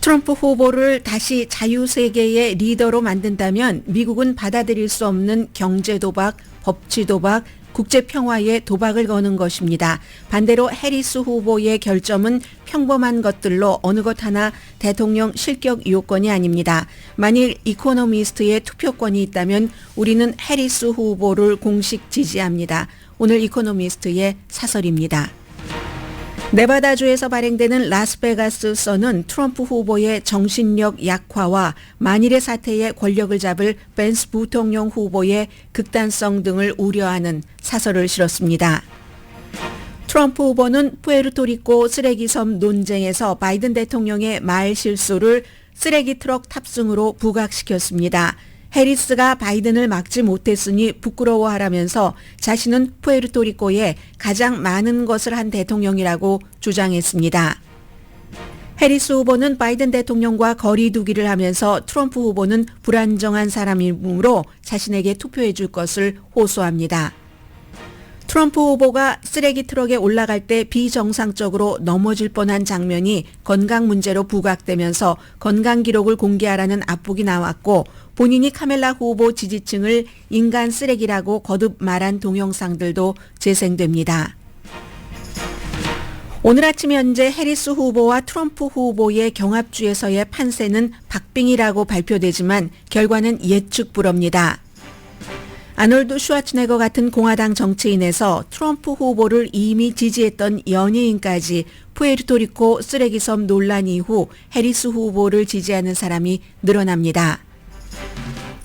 트럼프 후보를 다시 자유세계의 리더로 만든다면 미국은 받아들일 수 없는 경제 도박, 법치 도박, 국제평화에 도박을 거는 것입니다. 반대로 해리스 후보의 결점은 평범한 것들로 어느 것 하나 대통령 실격 요건이 아닙니다. 만일 이코노미스트의 투표권이 있다면 우리는 해리스 후보를 공식 지지합니다. 오늘 이코노미스트의 사설입니다. 네바다주에서 발행되는 라스베가스 선은 트럼프 후보의 정신력 약화와 만일의 사태에 권력을 잡을 벤스 부통령 후보의 극단성 등을 우려하는 사설을 실었습니다. 트럼프 후보는 푸에르토리코 쓰레기섬 논쟁에서 바이든 대통령의 말 실수를 쓰레기 트럭 탑승으로 부각시켰습니다. 해리스가 바이든을 막지 못했으니 부끄러워하라면서 자신은 푸에르토리코에 가장 많은 것을 한 대통령이라고 주장했습니다. 해리스 후보는 바이든 대통령과 거리 두기를 하면서 트럼프 후보는 불안정한 사람이므로 자신에게 투표해 줄 것을 호소합니다. 트럼프 후보가 쓰레기 트럭에 올라갈 때 비정상적으로 넘어질 뻔한 장면이 건강 문제로 부각되면서 건강 기록을 공개하라는 압박이 나왔고 본인이 카멜라 후보 지지층을 인간 쓰레기라고 거듭 말한 동영상들도 재생됩니다. 오늘 아침 현재 해리스 후보와 트럼프 후보의 경합주에서의 판세는 박빙이라고 발표되지만 결과는 예측 불허입니다. 아놀드 슈와츠네거 같은 공화당 정치인에서 트럼프 후보를 이미 지지했던 연예인까지 푸에르토리코 쓰레기섬 논란 이후 해리스 후보를 지지하는 사람이 늘어납니다.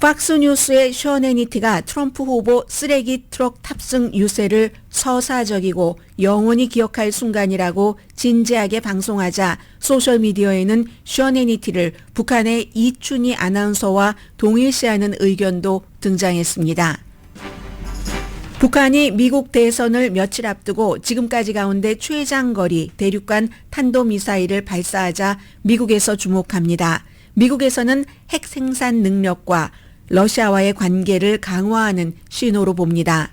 팍스뉴스의 션 해니티가 트럼프 후보 쓰레기 트럭 탑승 유세를 서사적이고 영원히 기억할 순간이라고 진지하게 방송하자 소셜미디어에는 션 해니티를 북한의 이춘희 아나운서와 동일시하는 의견도 등장했습니다. 북한이 미국 대선을 며칠 앞두고 지금까지 가운데 최장거리 대륙간 탄도미사일을 발사하자 미국에서 주목합니다. 미국에서는 핵 생산 능력과 러시아와의 관계를 강화하는 신호로 봅니다.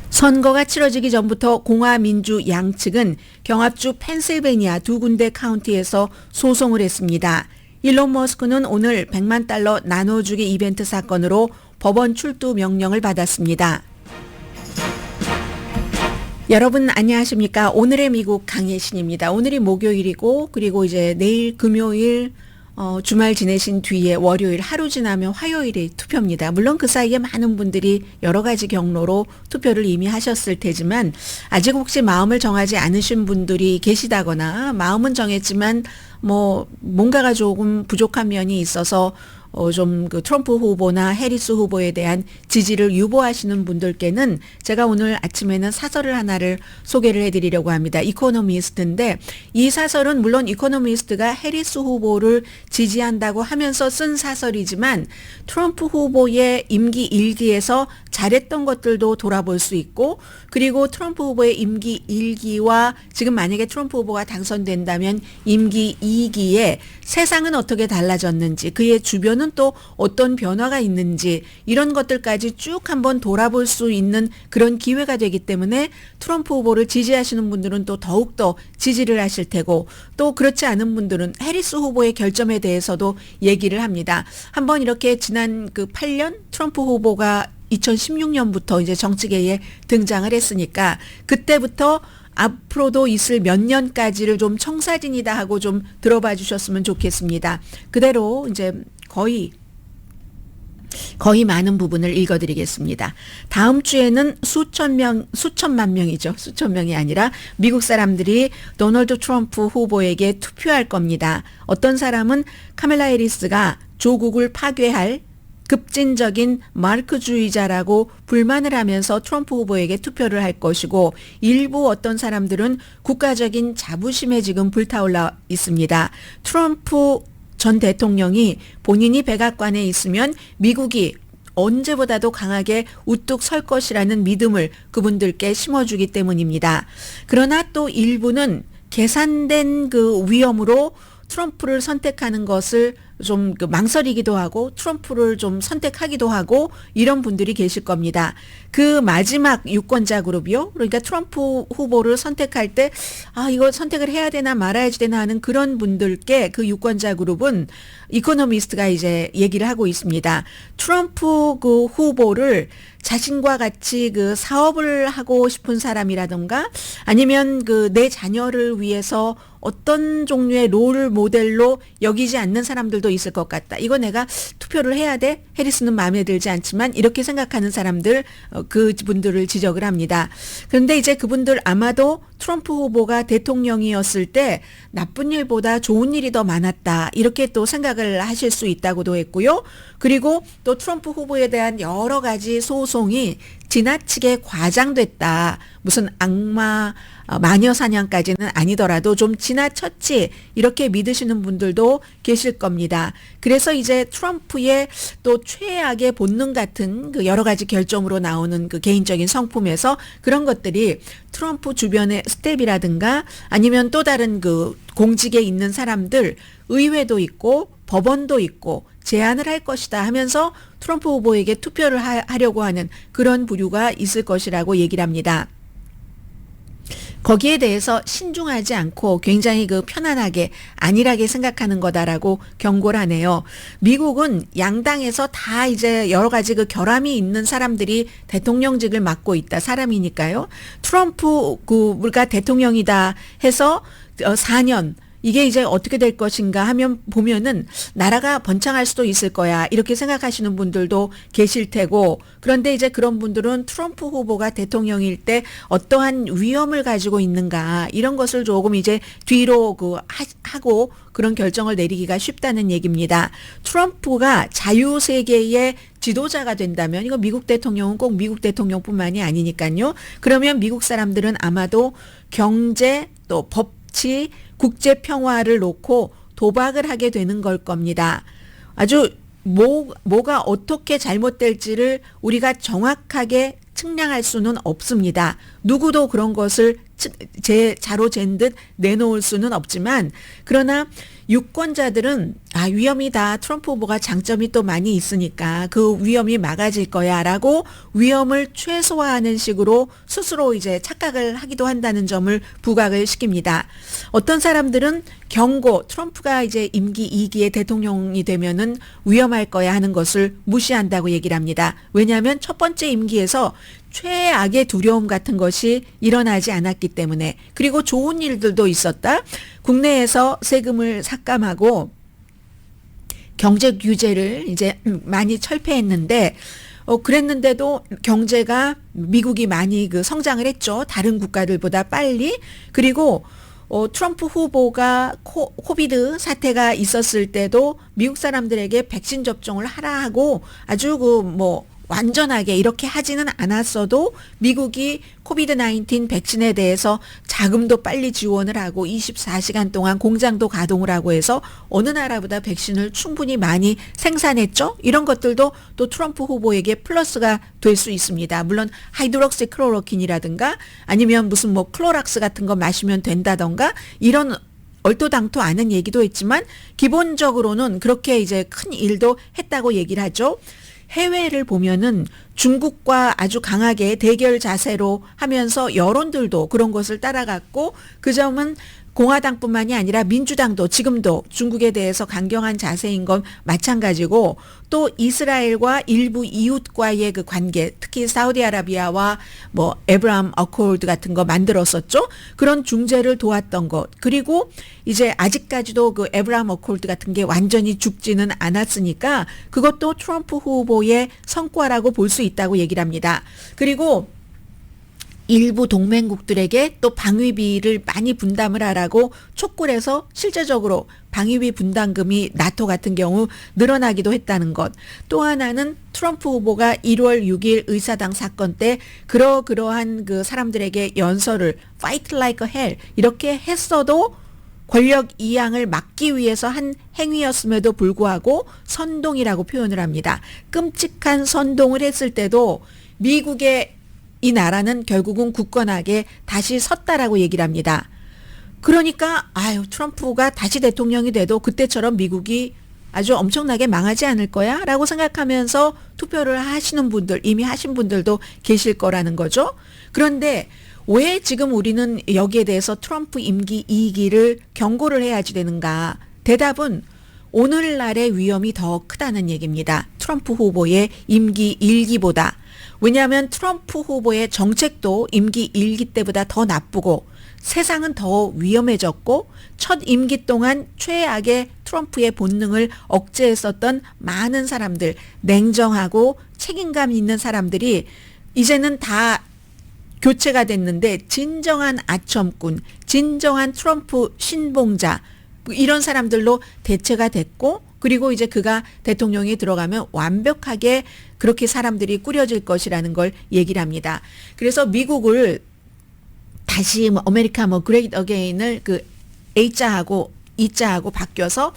선거가 치러지기 전부터 공화민주 양측은 경합주 펜실베니아 두 군데 카운티에서 소송을 했습니다. 일론 머스크는 오늘 100만 달러 나눠주기 이벤트 사건으로 법원 출두 명령을 받았습니다. 여러분 안녕하십니까? 오늘의 미국 강예신입니다. 오늘이 목요일이고 그리고 이제 내일 금요일 주말 지내신 뒤에 월요일 하루 지나면 화요일에 투표입니다. 물론 그 사이에 많은 분들이 여러 가지 경로로 투표를 이미 하셨을 테지만 아직 혹시 마음을 정하지 않으신 분들이 계시다거나 마음은 정했지만 뭔가가 조금 부족한 면이 있어서 좀 그 트럼프 후보나 해리스 후보에 대한 지지를 유보하시는 분들께는 제가 오늘 아침에는 사설을 하나를 소개를 해드리려고 합니다. 이코노미스트인데 이 사설은 물론 이코노미스트가 해리스 후보를 지지한다고 하면서 쓴 사설이지만 트럼프 후보의 임기 1기에서 잘했던 것들도 돌아볼 수 있고 그리고 트럼프 후보의 임기 1기와 지금 만약에 트럼프 후보가 당선된다면 임기 2기에 세상은 어떻게 달라졌는지 그의 주변은 또 어떤 변화가 있는지 이런 것들까지 쭉 한번 돌아볼 수 있는 그런 기회가 되기 때문에 트럼프 후보를 지지하시는 분들은 또 더욱더 지지를 하실 테고 또 그렇지 않은 분들은 해리스 후보의 결점에 대해서도 얘기를 합니다. 한번 이렇게 지난 그 8년 트럼프 후보가 2016년부터 이제 정치계에 등장을 했으니까 그때부터 앞으로도 있을 몇 년까지를 좀 청사진이다 하고 좀 들어봐 주셨으면 좋겠습니다. 그대로 이제 거의 많은 부분을 읽어드리겠습니다. 다음 주에는 수천만 명이죠. 수천 명이 아니라 미국 사람들이 도널드 트럼프 후보에게 투표할 겁니다. 어떤 사람은 카멜라 해리스가 조국을 파괴할 급진적인 마르크주의자라고 불만을 하면서 트럼프 후보에게 투표를 할 것이고 일부 어떤 사람들은 국가적인 자부심에 지금 불타올라 있습니다. 트럼프 전 대통령이 본인이 백악관에 있으면 미국이 언제보다도 강하게 우뚝 설 것이라는 믿음을 그분들께 심어주기 때문입니다. 그러나 또 일부는 계산된 그 위험으로 트럼프를 선택하는 것을 좀 그 망설이기도 하고 트럼프를 좀 선택하기도 하고 이런 분들이 계실 겁니다. 그 마지막 유권자 그룹이요. 그러니까 트럼프 후보를 선택할 때 이거 선택을 해야 되나 말아야 되나 하는 그런 분들께 그 유권자 그룹은 이코노미스트가 이제 얘기를 하고 있습니다. 트럼프 그 후보를 자신과 같이 그 사업을 하고 싶은 사람이라던가 아니면 그 내 자녀를 위해서 어떤 종류의 롤 모델로 여기지 않는 사람들도 있을 것 같다. 이거 내가 투표를 해야 돼? 해리스는 마음에 들지 않지만 이렇게 생각하는 사람들 그 분들을 지적을 합니다. 그런데 이제 그분들 아마도 트럼프 후보가 대통령이었을 때 나쁜 일보다 좋은 일이 더 많았다. 이렇게 또 생각을 하실 수 있다고도 했고요. 그리고 또 트럼프 후보에 대한 여러 가지 소송이 지나치게 과장됐다. 무슨 악마 마녀 사냥까지는 아니더라도 좀 지나쳤지 이렇게 믿으시는 분들도 계실 겁니다. 그래서 이제 트럼프의 또 최악의 본능 같은 그 여러 가지 결정으로 나오는 그 개인적인 성품에서 그런 것들이 트럼프 주변의 스텝이라든가 아니면 또 다른 그 공직에 있는 사람들 의회도 있고 법원도 있고 제안을 할 것이다 하면서 트럼프 후보에게 투표를 하려고 하는 그런 부류가 있을 것이라고 얘기를 합니다. 거기에 대해서 신중하지 않고 굉장히 그 편안하게 안일하게 생각하는 거다라고 경고를 하네요. 미국은 양당에서 다 이제 여러 가지 그 결함이 있는 사람들이 대통령직을 맡고 있다. 사람이니까요. 트럼프가 대통령이다 해서 4년 이게 이제 어떻게 될 것인가 하면 보면은 나라가 번창할 수도 있을 거야. 이렇게 생각하시는 분들도 계실 테고 그런데 이제 그런 분들은 트럼프 후보가 대통령일 때 어떠한 위험을 가지고 있는가 이런 것을 조금 이제 뒤로 하고 그런 결정을 내리기가 쉽다는 얘기입니다. 트럼프가 자유세계의 지도자가 된다면 이거 미국 대통령은 꼭 미국 대통령뿐만이 아니니까요. 그러면 미국 사람들은 아마도 경제 또 법치 국제 평화를 놓고 도박을 하게 되는 걸 겁니다. 아주 뭐가 어떻게 잘못될지를 우리가 정확하게 측량할 수는 없습니다. 누구도 그런 것을 자로 잰 듯 내놓을 수는 없지만 그러나 유권자들은 위험이다. 트럼프 후보가 장점이 또 많이 있으니까 그 위험이 막아질 거야 라고 위험을 최소화하는 식으로 스스로 이제 착각을 하기도 한다는 점을 부각을 시킵니다. 어떤 사람들은 경고, 트럼프가 이제 임기 2기의 대통령이 되면은 위험할 거야 하는 것을 무시한다고 얘기를 합니다. 왜냐하면 첫 번째 임기에서 최악의 두려움 같은 것이 일어나지 않았기 때문에 그리고 좋은 일들도 있었다. 국내에서 세금을 삭감하고 경제 규제를 이제 많이 철폐했는데 그랬는데도 경제가 미국이 많이 그 성장을 했죠. 다른 국가들보다 빨리. 그리고 트럼프 후보가 코비드 사태가 있었을 때도 미국 사람들에게 백신 접종을 하라 하고 아주 완전하게 이렇게 하지는 않았어도 미국이 코비드-19 백신에 대해서 자금도 빨리 지원을 하고 24시간 동안 공장도 가동을 하고 해서 어느 나라보다 백신을 충분히 많이 생산했죠. 이런 것들도 또 트럼프 후보에게 플러스가 될 수 있습니다. 물론 하이드록시 클로로킨이라든가 아니면 무슨 클로락스 같은 거 마시면 된다던가 이런 얼토당토 않은 얘기도 있지만 기본적으로는 그렇게 이제 큰 일도 했다고 얘기를 하죠. 해외를 보면은 중국과 아주 강하게 대결 자세로 하면서 여론들도 그런 것을 따라갔고 그 점은 공화당뿐만이 아니라 민주당도 지금도 중국에 대해서 강경한 자세인 건 마찬가지고 또 이스라엘과 일부 이웃과의 그 관계 특히 사우디아라비아와 에브라함 어코드 같은 거 만들었었죠. 그런 중재를 도왔던 것 그리고 이제 아직까지도 그 에브라함 어코드 같은 게 완전히 죽지는 않았으니까 그것도 트럼프 후보의 성과라고 볼 수 있다고 얘기를 합니다. 그리고 일부 동맹국들에게 또 방위비를 많이 분담을 하라고 촉구를 해서 실제적으로 방위비 분담금이 나토 같은 경우 늘어나기도 했다는 것. 또 하나는 트럼프 후보가 1월 6일 의사당 사건 때 그러한 그 사람들에게 연설을 Fight like hell 이렇게 했어도 권력 이양을 막기 위해서 한 행위였음에도 불구하고 선동이라고 표현을 합니다. 끔찍한 선동을 했을 때도 미국의 이 나라는 결국은 굳건하게 다시 섰다라고 얘기를 합니다. 그러니까 트럼프가 다시 대통령이 돼도 그때처럼 미국이 아주 엄청나게 망하지 않을 거야? 라고 생각하면서 투표를 하시는 분들, 이미 하신 분들도 계실 거라는 거죠. 그런데 왜 지금 우리는 여기에 대해서 트럼프 임기 2기를 경고를 해야지 되는가? 대답은 오늘날의 위험이 더 크다는 얘기입니다. 트럼프 후보의 임기 1기보다. 왜냐하면 트럼프 후보의 정책도 임기 1기 때보다 더 나쁘고 세상은 더 위험해졌고 첫 임기 동안 최악의 트럼프의 본능을 억제했었던 많은 사람들, 냉정하고 책임감 있는 사람들이 이제는 다 교체가 됐는데 진정한 아첨꾼, 진정한 트럼프 신봉자 이런 사람들로 대체가 됐고 그리고 이제 그가 대통령이 들어가면 완벽하게 그렇게 사람들이 꾸려질 것이라는 걸 얘기를 합니다. 그래서 미국을 다시 뭐 아메리카 뭐 그레이트 어게인을 그 A자하고 E자하고 바뀌어서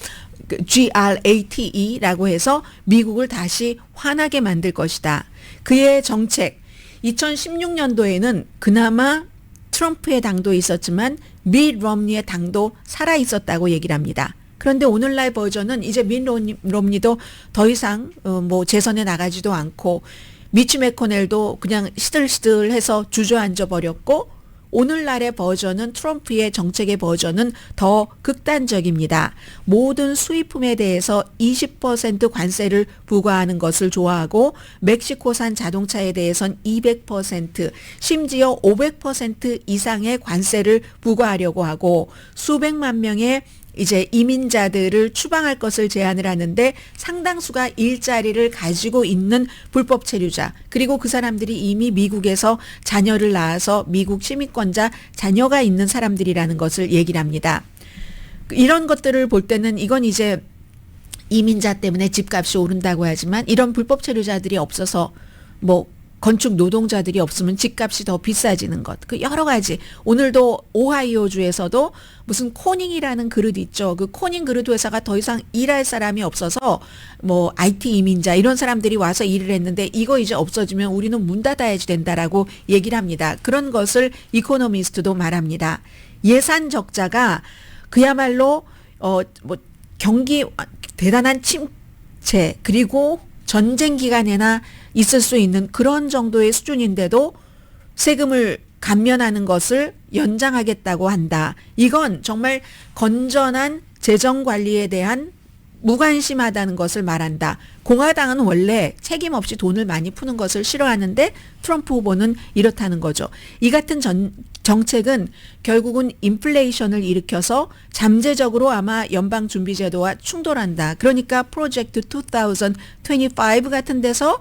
그 GRATE라고 해서 미국을 다시 환하게 만들 것이다. 그의 정책 2016년도에는 그나마 트럼프의 당도 있었지만 밋 롬니의 당도 살아 있었다고 얘기를 합니다. 그런데 오늘날 버전은 이제 밋 롬니도 더 이상 뭐 재선에 나가지도 않고 미치 매코넬도 그냥 시들시들해서 주저앉아 버렸고 오늘날의 버전은 트럼프의 정책의 버전은 더 극단적입니다. 모든 수입품에 대해서 20% 관세를 부과하는 것을 좋아하고 멕시코산 자동차에 대해선 200% 심지어 500% 이상의 관세를 부과하려고 하고 수백만 명의 이제 이민자들을 추방할 것을 제안을 하는데 상당수가 일자리를 가지고 있는 불법 체류자 그리고 그 사람들이 이미 미국에서 자녀를 낳아서 미국 시민권자 자녀가 있는 사람들이라는 것을 얘기를 합니다. 이런 것들을 볼 때는 이건 이제 이민자 때문에 집값이 오른다고 하지만 이런 불법 체류자들이 없어서 뭐 건축 노동자들이 없으면 집값이 더 비싸지는 것. 그 여러 가지. 오늘도 오하이오주에서도 무슨 코닝이라는 그릇 있죠. 그 코닝 그릇 회사가 더 이상 일할 사람이 없어서 뭐 IT 이민자 이런 사람들이 와서 일을 했는데 이거 이제 없어지면 우리는 문 닫아야지 된다라고 얘기를 합니다. 그런 것을 이코노미스트도 말합니다. 예산 적자가 그야말로 뭐 경기 대단한 침체 그리고 전쟁 기간에나 있을 수 있는 그런 정도의 수준인데도 세금을 감면하는 것을 연장하겠다고 한다. 이건 정말 건전한 재정 관리에 대한 무관심하다는 것을 말한다. 공화당은 원래 책임 없이 돈을 많이 푸는 것을 싫어하는데 트럼프 후보는 이렇다는 거죠. 이 같은 정책은 결국은 인플레이션을 일으켜서 잠재적으로 아마 연방준비제도와 충돌한다. 그러니까 프로젝트 2025 같은 데서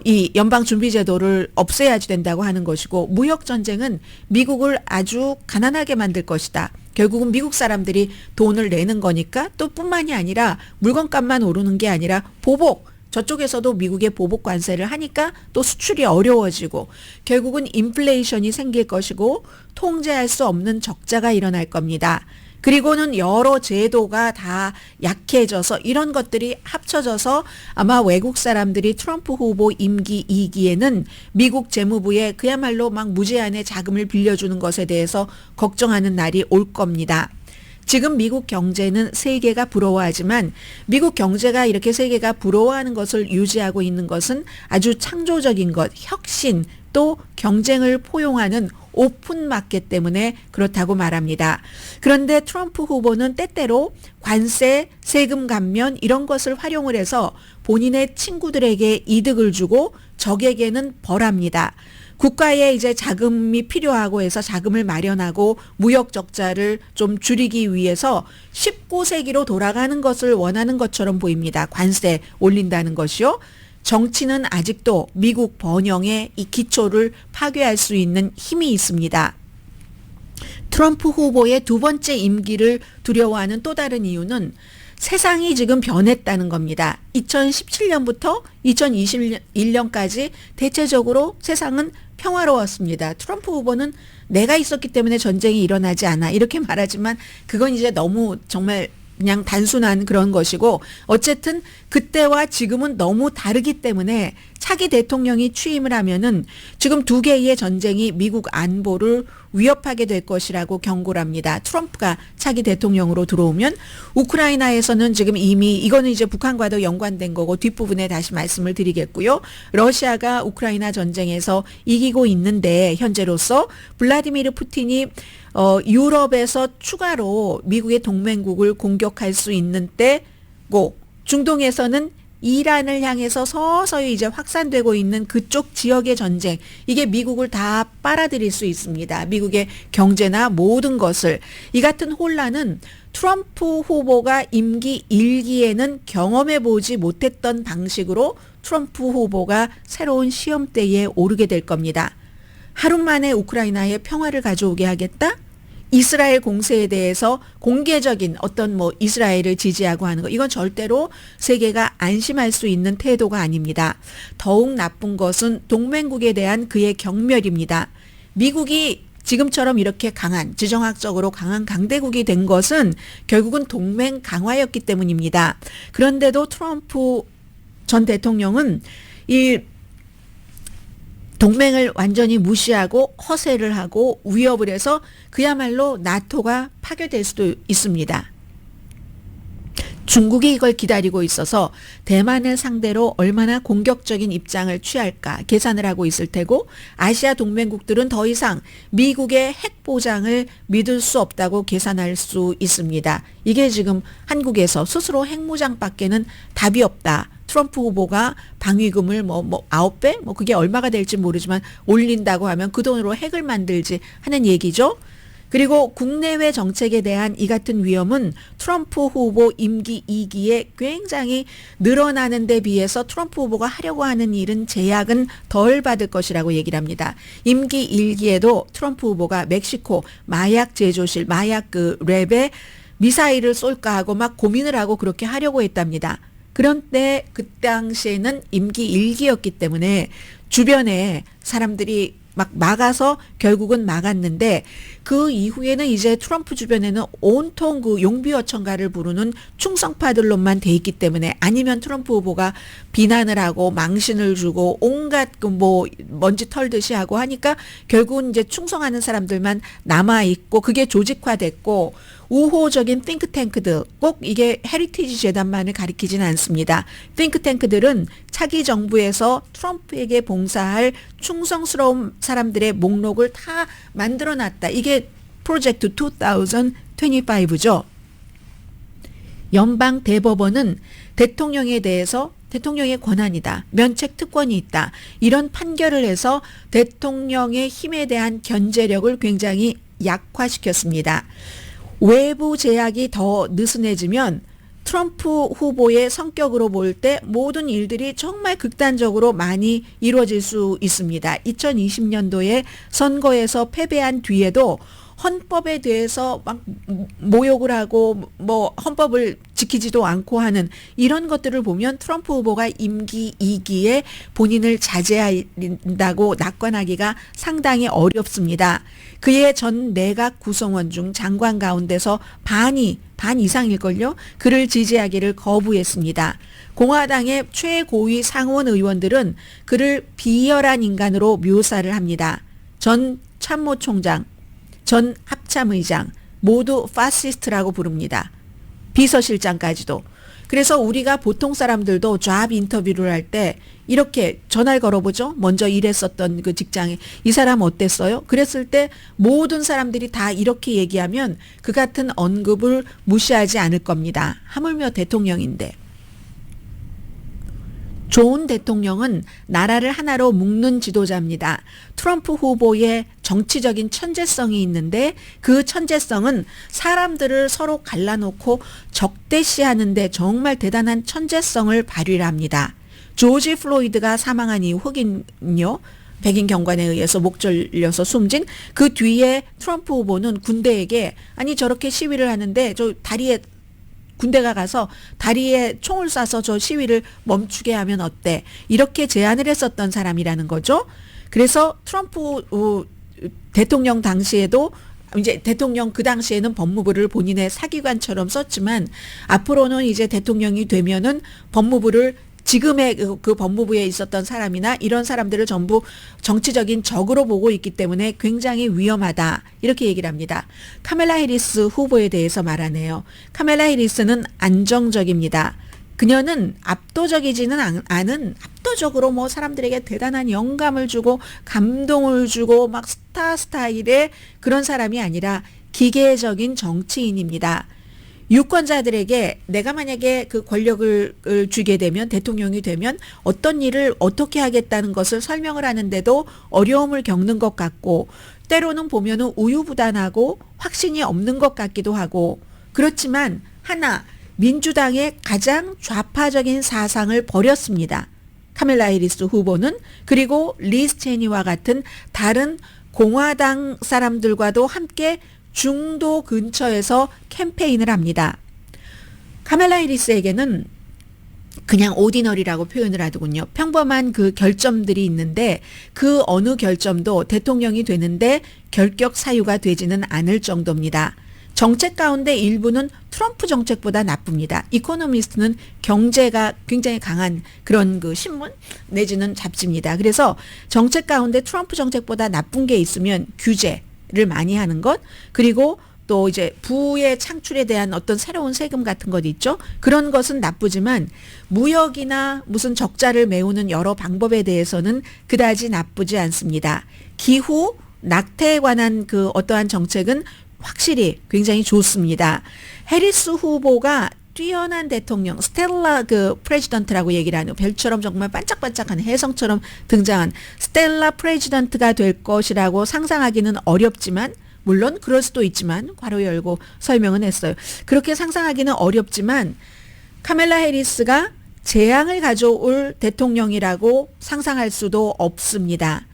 이 연방준비제도를 없애야지 된다고 하는 것이고 무역전쟁은 미국을 아주 가난하게 만들 것이다. 결국은 미국 사람들이 돈을 내는 거니까 또 뿐만이 아니라 물건값만 오르는 게 아니라 보복 저쪽에서도 미국의 보복 관세를 하니까 또 수출이 어려워지고 결국은 인플레이션이 생길 것이고 통제할 수 없는 적자가 일어날 겁니다. 그리고는 여러 제도가 다 약해져서 이런 것들이 합쳐져서 아마 외국 사람들이 트럼프 후보 임기 2기에는 미국 재무부에 그야말로 막 무제한의 자금을 빌려주는 것에 대해서 걱정하는 날이 올 겁니다. 지금 미국 경제는 세계가 부러워하지만 미국 경제가 이렇게 세계가 부러워하는 것을 유지하고 있는 것은 아주 창조적인 것, 혁신, 또 경쟁을 포용하는 오픈 마켓 때문에 그렇다고 말합니다. 그런데 트럼프 후보는 때때로 관세, 세금 감면 이런 것을 활용을 해서 본인의 친구들에게 이득을 주고 적에게는 벌합니다. 국가에 이제 자금이 필요하고 해서 자금을 마련하고 무역 적자를 좀 줄이기 위해서 19세기로 돌아가는 것을 원하는 것처럼 보입니다. 관세 올린다는 것이요. 정치는 아직도 미국 번영의 이 기초를 파괴할 수 있는 힘이 있습니다. 트럼프 후보의 두 번째 임기를 두려워하는 또 다른 이유는 세상이 지금 변했다는 겁니다. 2017년부터 2021년까지 대체적으로 세상은 평화로웠습니다. 트럼프 후보는 내가 있었기 때문에 전쟁이 일어나지 않아 이렇게 말하지만 그건 이제 너무 정말 그냥 단순한 그런 것이고 어쨌든 그때와 지금은 너무 다르기 때문에 차기 대통령이 취임을 하면은 지금 두 개의 전쟁이 미국 안보를 위협하게 될 것이라고 경고를 합니다. 트럼프가 차기 대통령으로 들어오면 우크라이나에서는 지금 이미 이거는 이제 북한과도 연관된 거고 뒷부분에 다시 말씀을 드리겠고요. 러시아가 우크라이나 전쟁에서 이기고 있는데 현재로서 블라디미르 푸틴이 유럽에서 추가로 미국의 동맹국을 공격할 수 있는 때고 중동에서는 이란을 향해서 서서히 이제 확산되고 있는 그쪽 지역의 전쟁, 이게 미국을 다 빨아들일 수 있습니다. 미국의 경제나 모든 것을. 이 같은 혼란은 트럼프 후보가 임기 1기에는 경험해보지 못했던 방식으로 트럼프 후보가 새로운 시험대에 오르게 될 겁니다. 하루 만에 우크라이나에 평화를 가져오게 하겠다? 이스라엘 공세에 대해서 공개적인 어떤 이스라엘을 지지하고 하는 거, 이건 절대로 세계가 안심할 수 있는 태도가 아닙니다. 더욱 나쁜 것은 동맹국에 대한 그의 경멸입니다. 미국이 지금처럼 이렇게 강한, 지정학적으로 강한 강대국이 된 것은 결국은 동맹 강화였기 때문입니다. 그런데도 트럼프 전 대통령은 이 동맹을 완전히 무시하고 허세를 하고 위협을 해서 그야말로 나토가 파괴될 수도 있습니다. 중국이 이걸 기다리고 있어서 대만을 상대로 얼마나 공격적인 입장을 취할까 계산을 하고 있을 테고, 아시아 동맹국들은 더 이상 미국의 핵 보장을 믿을 수 없다고 계산할 수 있습니다. 이게 지금 한국에서 스스로 핵무장밖에는 답이 없다. 트럼프 후보가 방위금을 9배? 그게 얼마가 될지 모르지만 올린다고 하면 그 돈으로 핵을 만들지 하는 얘기죠. 그리고 국내외 정책에 대한 이 같은 위험은 트럼프 후보 임기 2기에 굉장히 늘어나는 데 비해서 트럼프 후보가 하려고 하는 일은 제약은 덜 받을 것이라고 얘기를 합니다. 임기 1기에도 트럼프 후보가 멕시코 마약 제조실, 마약 랩에 미사일을 쏠까 하고 막 고민을 하고 그렇게 하려고 했답니다. 그런데 그 당시에는 임기 1기였기 때문에 주변에 사람들이 막 막아서 결국은 막았는데, 그 이후에는 이제 트럼프 주변에는 온통 그 용비어천가를 부르는 충성파들로만 돼 있기 때문에, 아니면 트럼프 후보가 비난을 하고 망신을 주고 온갖 먼지 털듯이 하고 하니까 결국은 이제 충성하는 사람들만 남아 있고, 그게 조직화됐고, 우호적인 띵크탱크들, 꼭 이게 헤리티지 재단만을 가리키지는 않습니다. 띵크탱크들은 차기 정부에서 트럼프에게 봉사할 충성스러운 사람들의 목록을 다 만들어놨다. 이게 프로젝트 2025죠. 연방 대법원은 대통령에 대해서 대통령의 권한이다, 면책 특권이 있다, 이런 판결을 해서 대통령의 힘에 대한 견제력을 굉장히 약화시켰습니다. 외부 제약이 더 느슨해지면 트럼프 후보의 성격으로 볼 때 모든 일들이 정말 극단적으로 많이 이루어질 수 있습니다. 2020년도에 선거에서 패배한 뒤에도 헌법에 대해서 막 모욕을 하고 헌법을 지키지도 않고 하는 이런 것들을 보면 트럼프 후보가 임기 2기에 본인을 자제한다고 낙관하기가 상당히 어렵습니다. 그의 전 내각 구성원 중 장관 가운데서 반 이상일걸요? 그를 지지하기를 거부했습니다. 공화당의 최고위 상원 의원들은 그를 비열한 인간으로 묘사를 합니다. 전 참모총장, 전 합참의장 모두 파시스트라고 부릅니다. 비서실장까지도. 그래서 우리가 보통 사람들도 잡 인터뷰를 할 때 이렇게 전화를 걸어보죠. 먼저 일했었던 그 직장에 이 사람 어땠어요? 그랬을 때 모든 사람들이 다 이렇게 얘기하면 그 같은 언급을 무시하지 않을 겁니다. 하물며 대통령인데. 좋은 대통령은 나라를 하나로 묶는 지도자입니다. 트럼프 후보의 정치적인 천재성이 있는데, 그 천재성은 사람들을 서로 갈라놓고 적대시하는데 정말 대단한 천재성을 발휘를 합니다. 조지 플로이드가 사망한 이후 흑인요, 백인 경관에 의해서 목 절려서 숨진 그 뒤에 트럼프 후보는 군대에게 아니 저렇게 시위를 하는데 저 다리에 군대가 가서 다리에 총을 쏴서 저 시위를 멈추게 하면 어때? 이렇게 제안을 했었던 사람이라는 거죠. 그래서 트럼프 대통령 당시에도 이제 대통령 그 당시에는 법무부를 본인의 사기관처럼 썼지만 앞으로는 이제 대통령이 되면은 법무부를 지금의 그 법무부에 있었던 사람이나 이런 사람들을 전부 정치적인 적으로 보고 있기 때문에 굉장히 위험하다. 이렇게 얘기를 합니다. 카멜라 해리스 후보에 대해서 말하네요. 카멜라 해리스는 안정적입니다. 그녀는 압도적이지는 않은, 압도적으로 뭐 사람들에게 대단한 영감을 주고 감동을 주고 막 스타 스타일의 그런 사람이 아니라 기계적인 정치인입니다. 유권자들에게 내가 만약에 그 권력을 주게 되면, 대통령이 되면 어떤 일을 어떻게 하겠다는 것을 설명을 하는데도 어려움을 겪는 것 같고, 때로는 보면은 우유부단하고 확신이 없는 것 같기도 하고, 그렇지만 하나, 민주당의 가장 좌파적인 사상을 버렸습니다. 카멜라 해리스 후보는. 그리고 리즈 체니와 같은 다른 공화당 사람들과도 함께 중도 근처에서 캠페인을 합니다. 카멜라 해리스에게는 그냥 오디너리라고 표현을 하더군요. 평범한 그 결점들이 있는데 그 어느 결점도 대통령이 되는데 결격 사유가 되지는 않을 정도입니다. 정책 가운데 일부는 트럼프 정책보다 나쁩니다. 이코노미스트는 경제가 굉장히 강한 그런 그 신문 내지는 잡지입니다. 그래서 정책 가운데 트럼프 정책보다 나쁜 게 있으면 규제를 많이 하는 것, 그리고 또 이제 부의 창출에 대한 어떤 새로운 세금 같은 것 있죠. 그런 것은 나쁘지만 무역이나 무슨 적자를 메우는 여러 방법에 대해서는 그다지 나쁘지 않습니다. 기후, 낙태에 관한 그 어떠한 정책은 확실히 굉장히 좋습니다. 해리스 후보가 뛰어난 대통령, 스텔라 그 프레지던트라고 얘기를 하는, 별처럼 정말 반짝반짝한 혜성처럼 등장한 스텔라 프레지던트가 될 것이라고 상상하기는 어렵지만, 물론 그럴 수도 있지만 괄호 열고 설명은 했어요. 그렇게 상상하기는 어렵지만 카멜라 해리스가 재앙을 가져올 대통령이라고 상상할 수도 없습니다.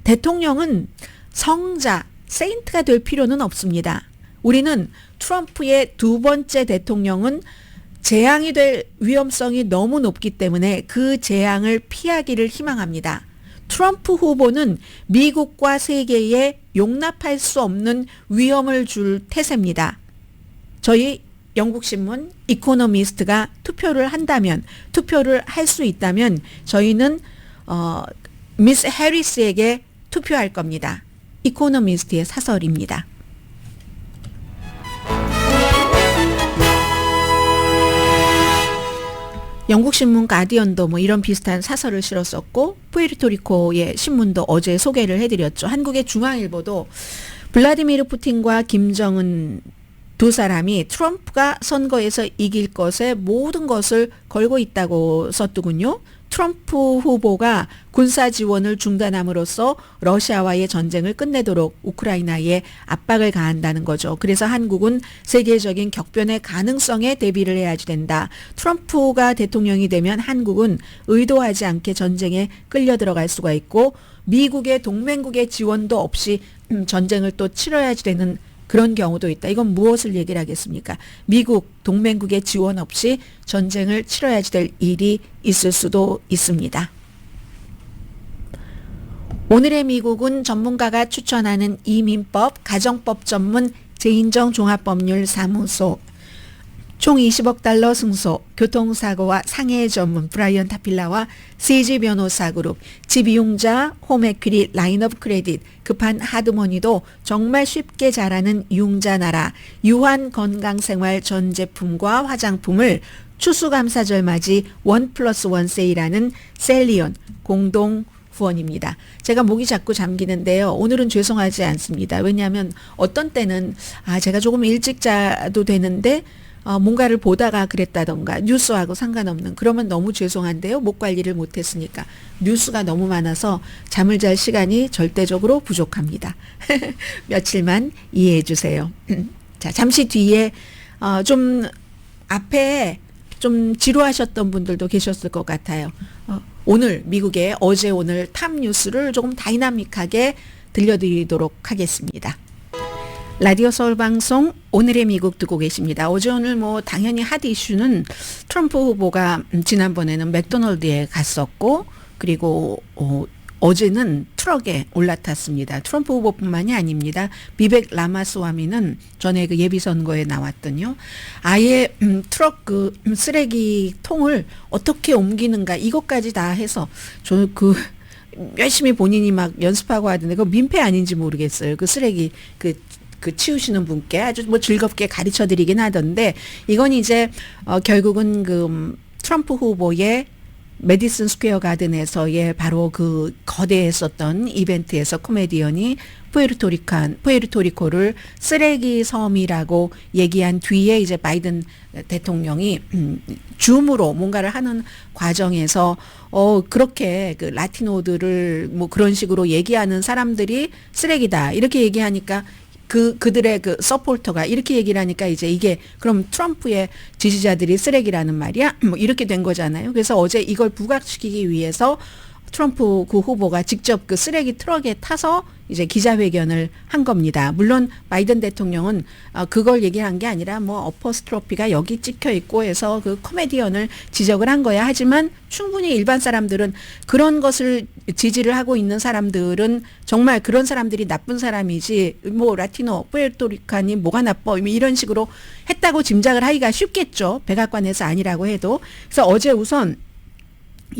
대통령은 성자, 세인트가 될 필요는 없습니다. 우리는 트럼프의 두 번째 대통령은 재앙이 될 위험성이 너무 높기 때문에 그 재앙을 피하기를 희망합니다. 트럼프 후보는 미국과 세계에 용납할 수 없는 위험을 줄 태세입니다. 저희 영국신문 이코노미스트가 투표를 한다면, 투표를 할 수 있다면 저희는 미스 해리스에게 투표할 겁니다. 이코노미스트의 사설입니다. 영국 신문 가디언도 뭐 이런 비슷한 사설을 실었었고, 푸에르토리코의 신문도 어제 소개를 해드렸죠. 한국의 중앙일보도 블라디미르 푸틴과 김정은 두 사람이 트럼프가 선거에서 이길 것에 모든 것을 걸고 있다고 썼더군요. 트럼프 후보가 군사 지원을 중단함으로써 러시아와의 전쟁을 끝내도록 우크라이나에 압박을 가한다는 거죠. 그래서 한국은 세계적인 격변의 가능성에 대비를 해야지 된다. 트럼프가 대통령이 되면 한국은 의도하지 않게 전쟁에 끌려 들어갈 수가 있고, 미국의 동맹국의 지원도 없이 전쟁을 또 치러야지 되는 그런 경우도 있다. 이건 무엇을 얘기를 하겠습니까? 미국 동맹국의 지원 없이 전쟁을 치러야지 될 일이 있을 수도 있습니다. 오늘의 미국은 전문가가 추천하는 이민법, 가정법 전문 제인정 종합법률사무소, 총 20억 달러 승소, 교통사고와 상해 전문 브라이언 타필라와 CG 변호사 그룹, 집이용자, 홈에퀴리, 라인업 크레딧, 급한 하드머니도 정말 쉽게 잘하는 융자나라, 유한 건강생활 전 제품과 화장품을 추수감사절 맞이 1+1 세일하는 셀리온 공동 후원입니다. 제가 목이 자꾸 잠기는데요. 오늘은 죄송하지 않습니다. 왜냐하면 어떤 때는 제가 조금 일찍 자도 되는데 뭔가를 보다가 그랬다던가 뉴스하고 상관없는, 그러면 너무 죄송한데요. 목 관리를 못했으니까. 뉴스가 너무 많아서 잠을 잘 시간이 절대적으로 부족합니다. 며칠만 이해해 주세요. 자, 잠시 뒤에 좀 앞에 좀 지루하셨던 분들도 계셨을 것 같아요. 오늘 미국의 어제 오늘 탑 뉴스를 조금 다이나믹하게 들려드리도록 하겠습니다. 라디오 서울 방송 오늘의 미국 듣고 계십니다. 어제 오늘 뭐 당연히 핫 이슈는 트럼프 후보가 지난번에는 맥도널드에 갔었고, 그리고 어제는 트럭에 올라탔습니다. 트럼프 후보뿐만이 아닙니다. 비벡 라마스와미는 전에 그 예비선거에 나왔더니요. 아예 트럭 그 쓰레기 통을 어떻게 옮기는가 이것까지 다 해서 저 그 열심히 본인이 막 연습하고 하던데 그거 민폐 아닌지 모르겠어요. 그 쓰레기 그 치우시는 분께 아주 뭐 즐겁게 가르쳐 드리긴 하던데 이건 이제 결국은 그 트럼프 후보의 메디슨 스퀘어 가든에서의 바로 그 거대했었던 이벤트에서 코미디언이 푸에르토리코를 쓰레기 섬이라고 얘기한 뒤에 이제 바이든 대통령이 줌으로 뭔가를 하는 과정에서 그렇게 그 라티노들을 뭐 그런 식으로 얘기하는 사람들이 쓰레기다 이렇게 얘기하니까 그들의 그 서포터가 이렇게 얘기를 하니까 이제 이게 그럼 트럼프의 지지자들이 쓰레기라는 말이야? 뭐 이렇게 된 거잖아요. 그래서 어제 이걸 부각시키기 위해서 트럼프 그 후보가 직접 그 쓰레기 트럭에 타서 이제 기자회견을 한 겁니다. 물론 바이든 대통령은 그걸 얘기한 게 아니라 뭐 어퍼스트로피가 여기 찍혀 있고 해서 그 코미디언을 지적을 한 거야. 하지만 충분히 일반 사람들은 그런 것을 지지를 하고 있는 사람들은 정말 그런 사람들이 나쁜 사람이지 뭐 라티노, 푸에르토리칸이 뭐가 나빠 이런 식으로 했다고 짐작을 하기가 쉽겠죠. 백악관에서 아니라고 해도. 그래서 어제 우선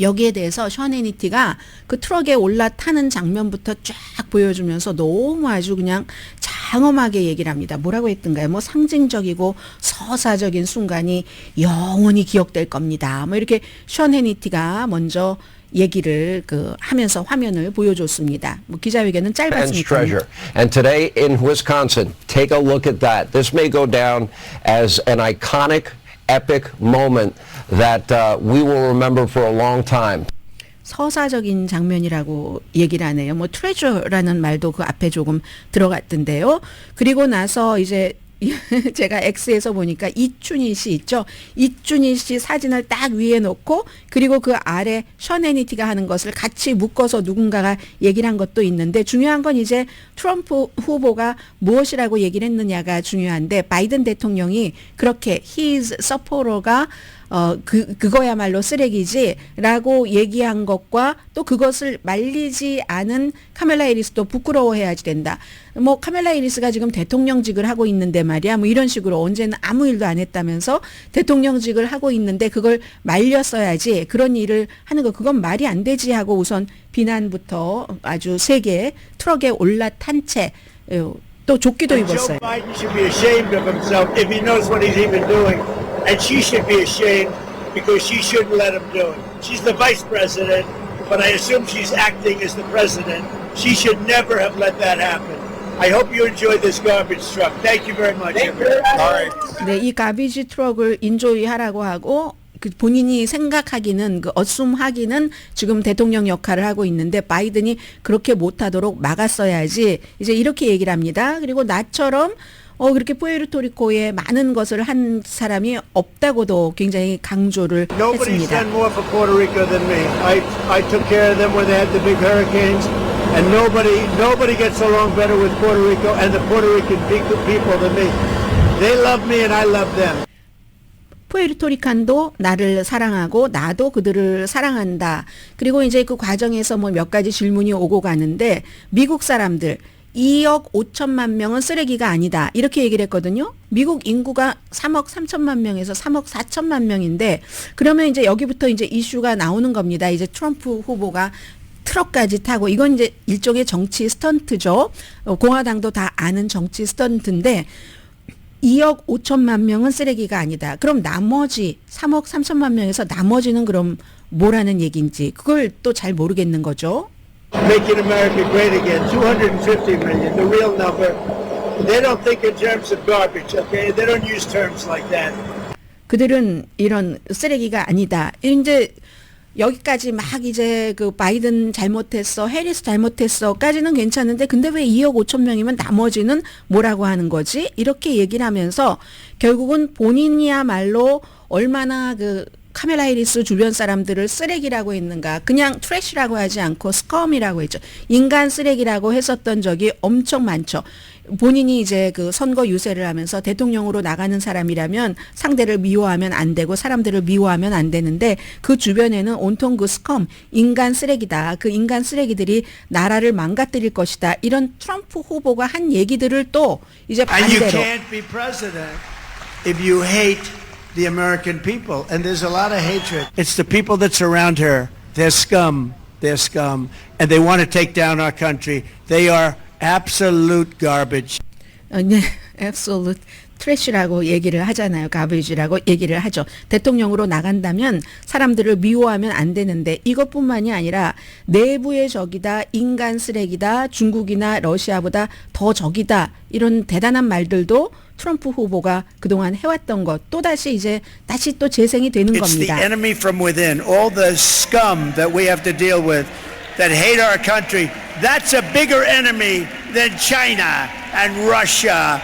여기에 대해서 션 해니티가 그 트럭에 올라타는 장면부터 쫙 보여주면서 너무 아주 그냥 장엄하게 얘기를 합니다. 뭐라고 했던가요? 뭐 상징적이고 서사적인 순간이 영원히 기억될 겁니다. 뭐 이렇게 션 해니티가 먼저 얘기를 하면서 화면을 보여줬습니다. 뭐 기자회견은 짧았으니까. And today in Wisconsin, take a look at that. This may go down as an iconic epic moment that we will remember for a long time. 서사적인 장면이라고 얘기를 하네요. 뭐 트레저라는 말도 그 앞에 조금 들어갔던데요. 그리고 나서 이제 제가 X에서 보니까 이춘희 씨 있죠. 이춘희 씨 사진을 딱 위에 놓고 그리고 그 아래 션 해니티가 하는 것을 같이 묶어서 누군가가 얘기를 한 것도 있는데 중요한 건 이제 트럼프 후보가 무엇이라고 얘기를 했느냐가 중요한데 바이든 대통령이 그렇게 his supporter가 그거야말로 쓰레기지라고 얘기한 것과 또 그것을 말리지 않은 카멜라 해리스도 부끄러워해야지 된다. 뭐 카멜라 해리스가 지금 대통령직을 하고 있는데 말이야. 뭐 이런 식으로 언제는 아무 일도 안 했다면서 대통령직을 하고 있는데 그걸 말렸어야지. 그런 일을 하는 거 그건 말이 안 되지 하고 우선 비난부터 아주 세게 트럭에 올라탄 채 또 조끼도 입었어요. Joe Biden should be ashamed of himself if he knows what he's even doing. And she should be ashamed because she shouldn't let him do it. She's the vice president, but I assume she's acting as the president. She should never have let that happen. I hope you enjoy this garbage truck. Thank you very much. All right. 네, 이 가비지 트럭을 인조이하라고 하고 그 본인이 생각하기는 어쏨하기는 지금 대통령 역할을 하고 있는데 바이든이 그렇게 못하도록 막았어야지 이제 이렇게 얘기를 합니다. 그리고 나처럼 그렇게 푸에르토리코에 많은 것을 한 사람이 없다고도 굉장히 강조를 Nobody's 했습니다. done more for Puerto Rico than me. I took care of them when they had the big hurricanes, and nobody gets along better with Puerto Rico and the Puerto Rican people than me. They love me and I love them. 푸에르토리칸도 나를 사랑하고 나도 그들을 사랑한다. 그리고 이제 그 과정에서 뭐 몇 가지 질문이 오고 가는데 미국 사람들 2억 5천만 명은 쓰레기가 아니다. 이렇게 얘기를 했거든요. 미국 인구가 3억 3천만 명에서 3억 4천만 명인데 그러면 이제 여기부터 이제 이슈가 나오는 겁니다. 이제 트럼프 후보가 트럭까지 타고 이건 이제 일종의 정치 스턴트죠. 공화당도 다 아는 정치 스턴트인데 2억 5천만 명은 쓰레기가 아니다. 그럼 나머지 3억 3천만 명에서 나머지는 그럼 뭐라는 얘기인지 그걸 또 잘 모르겠는 거죠. Making America great again, 250 million, the real number. They don't think in terms of garbage, okay? They don't use terms like that. 그들은 이런 쓰레기가 아니다. 이제 여기까지 막 이제 그 바이든 잘못했어, 해리스 잘못했어까지는 괜찮은데 근데 왜 2억 5천 명이면 나머지는 뭐라고 하는 거지? 이렇게 얘기를 하면서 결국은 본인이야말로 얼마나 카멜라 해리스 주변 사람들을 쓰레기라고 했는가? 그냥 트래시라고 하지 않고 스컴이라고 했죠. 인간 쓰레기라고 했었던 적이 엄청 많죠. 본인이 이제 그 선거 유세를 하면서 대통령으로 나가는 사람이라면 상대를 미워하면 안 되고 사람들을 미워하면 안 되는데 그 주변에는 온통 그 스컴, 인간 쓰레기다. 그 인간 쓰레기들이 나라를 망가뜨릴 것이다. 이런 트럼프 후보가 한 얘기들을 또 이제 And you 반대로 can't be president if you hate the American people. And there's a lot of hatred. It's the people that surround her. They're scum. They're scum. And they want to take down our country. They are absolute garbage. 네, absolute 트래시라고 얘기를 하잖아요. 가베이지라고 얘기를 하죠. 대통령으로 나간다면 사람들을 미워하면 안 되는데 이것뿐만이 아니라 내부의 적이다, 인간 쓰레기다, 중국이나 러시아보다 더 적이다 이런 대단한 말들도 트럼프 후보가 그동안 해왔던 것 또다시 이제 다시 또 재생이 되는 It's the 겁니다. enemy from within. All the scum that we have to deal with that hate our country. That's a bigger enemy than China and Russia.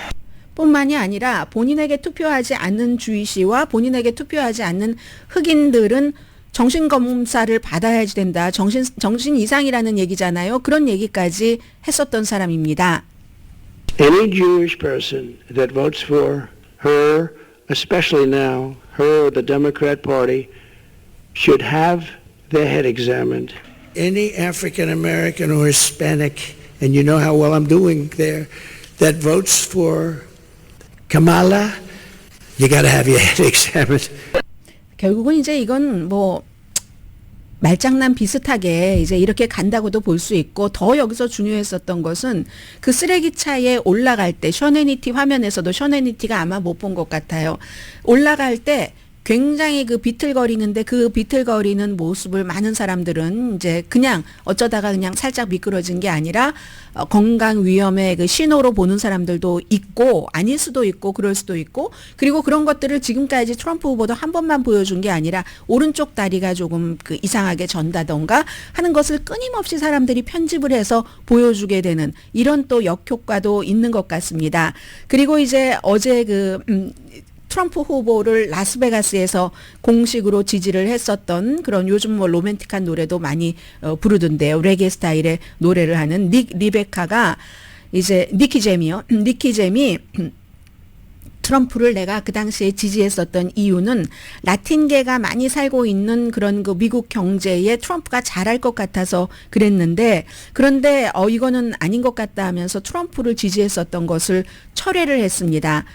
뿐만이 아니라 본인에게 투표하지 않는 주이시와 본인에게 투표하지 않는 흑인들은 정신검사를 받아야지 된다. 정신 이상이라는 얘기잖아요. 그런 얘기까지 했었던 사람입니다. Any Jewish person that votes for her, especially now, her or the Democrat Party, should have their head examined. Any African American or Hispanic, and you know how well I'm doing there, that votes for Kamala, you got to have your head examined. 결국은 이제 이건 뭐 말장난 비슷하게 이제 이렇게 간다고도 볼 수 있고 더 여기서 중요했었던 것은 그 쓰레기차에 올라갈 때 셔네니티 화면에서도 셔네니티가 아마 못 본 것 같아요. 올라갈 때 굉장히 그 비틀거리는데 그 비틀거리는 모습을 많은 사람들은 이제 그냥 어쩌다가 그냥 살짝 미끄러진 게 아니라 건강 위험의 그 신호로 보는 사람들도 있고 아닐 수도 있고 그럴 수도 있고 그리고 그런 것들을 지금까지 트럼프 후보도 한 번만 보여준 게 아니라 오른쪽 다리가 조금 그 이상하게 전다던가 하는 것을 끊임없이 사람들이 편집을 해서 보여주게 되는 이런 또 역효과도 있는 것 같습니다. 그리고 이제 어제 트럼프 후보를 라스베가스에서 공식으로 지지를 했었던 그런 요즘 뭐 로맨틱한 노래도 많이 부르던데요. 레게 스타일의 노래를 하는 리베카가 이제 니키 잼이 트럼프를 내가 그 당시에 지지했었던 이유는 라틴계가 많이 살고 있는 그런 그 미국 경제에 트럼프가 잘할 것 같아서 그랬는데 그런데 이거는 아닌 것 같다 하면서 트럼프를 지지했었던 것을 철회를 했습니다.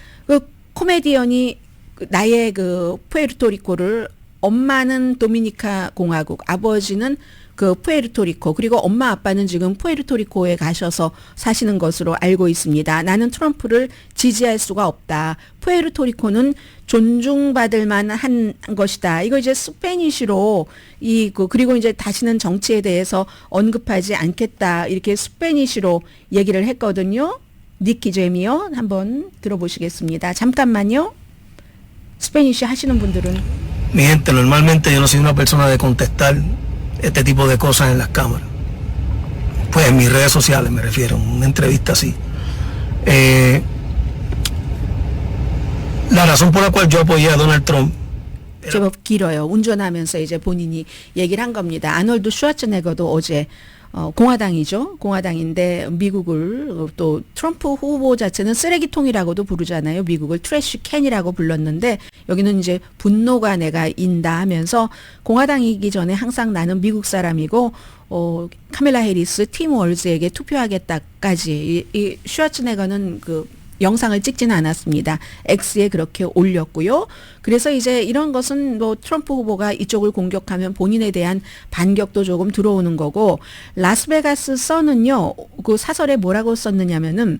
코미디언이 나의 그 푸에르토리코를 엄마는 도미니카 공화국, 아버지는 그 푸에르토리코, 그리고 엄마 아빠는 지금 푸에르토리코에 가셔서 사시는 것으로 알고 있습니다. 나는 트럼프를 지지할 수가 없다. 푸에르토리코는 존중받을 만한 것이다. 이거 이제 스페니쉬로 그리고 이제 다시는 정치에 대해서 언급하지 않겠다. 이렇게 스페니쉬로 얘기를 했거든요. 니키 잼이요. 한번 들어보시겠습니다. 잠깐만요. 스페니쉬 하시는 분들은 Mi gente, normalmente yo no soy una persona de contestar este tipo de cosas en las cámaras. Pues en mis redes sociales me refiero, una entrevista así. La razón por la cual yo apoyé a Donald Trump 제법 길어요. 운전하면서 이제 본인이 얘기를 한 겁니다. 아놀드 슈와츠네거도 어제 공화당이죠. 공화당인데 미국을 또 트럼프 후보 자체는 쓰레기통이라고도 부르잖아요. 미국을 트래쉬 캔이라고 불렀는데 여기는 이제 분노가 내가 인다 하면서 공화당이기 전에 항상 나는 미국 사람이고 카멜라 해리스, 팀 월즈에게 투표하겠다까지 이 슈와츠네거는 영상을 찍지는 않았습니다. X에 그렇게 올렸고요. 그래서 이제 이런 것은 뭐 트럼프 후보가 이쪽을 공격하면 본인에 대한 반격도 조금 들어오는 거고 라스베가스 선은요. 그 사설에 뭐라고 썼느냐면은